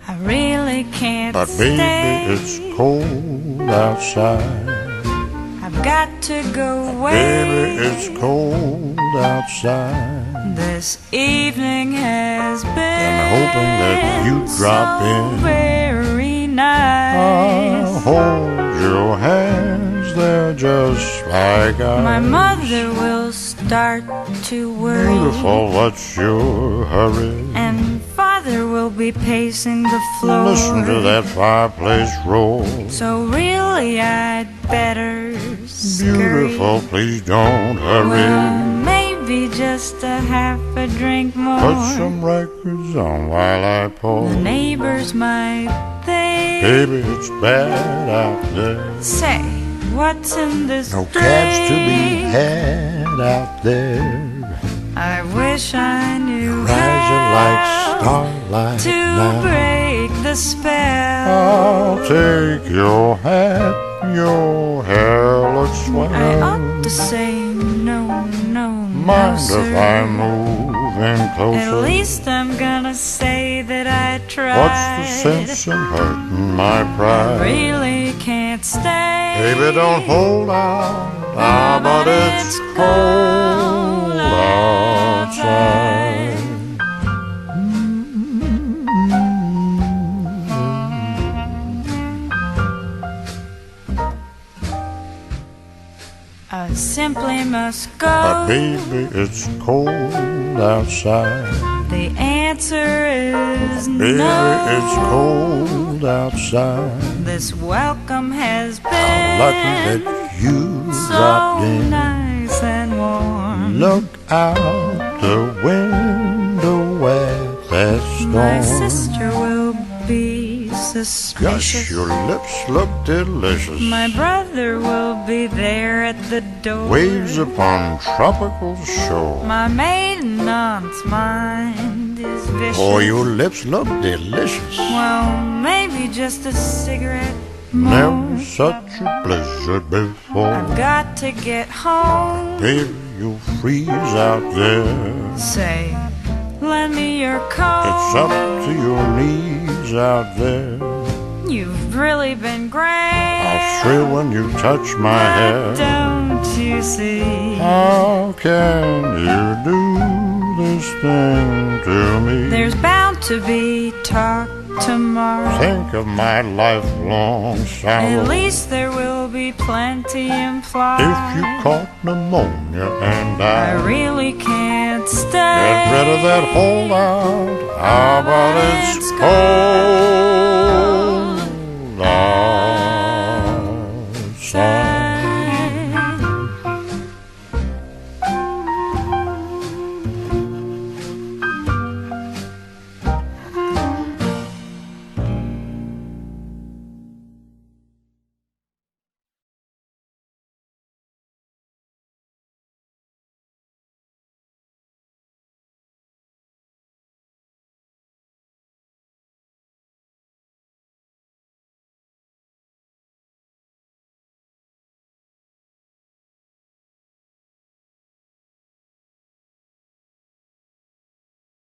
I really can't But stay. baby, it's cold outside. I've got to go away. Baby, it's cold outside. This evening has been hoping that you drop so in. very I'll nice. hold your hands, they're just like ice. My mother will start to worry. Beautiful, what's your hurry? And father will be pacing the floor. Listen to that fireplace roar. So really I'd better scurry. Beautiful, please don't hurry. Well, maybe just a half a drink more. Put some records on while I pour. The neighbors might think, Baby, it's bad out there. say, what's in this No drink? cabs to be had out there. I wish I knew Rising like how starlight to now. break the spell. I'll take your hat, your hair looks swell. I ought to say no, no, no, Mind sir. if I move in closer? At least I'm gonna say that I tried. What's the sense in hurting my I pride? really can't stay. Baby, don't hold out. Ah, but it's cold outside. I simply must go. But baby, it's cold outside. The answer is Baby, no. it's cold outside. This welcome has How been lucky that you so dropped in. nice and warm. Look out the window at that storm. My sister will be suspicious. Gosh, your lips look delicious. My brother will be there at the door. Waves upon tropical shore. My maiden aunt's mind is vicious. Oh, your lips look delicious. Well, maybe just a cigarette more. Never such a blizzard before. I've got to get home. Baby, you'll freeze out there. Say, lend me your coat. It's up to your knees out there. You've really been great. I'll thrill when you touch my hair. Don't you see? How can you do this thing to me? There's bound to be talk tomorrow. Think of my lifelong sorrow. At least there will be plenty implied. If you caught pneumonia and I I really can't stay. get rid of that holdout, how about it's cold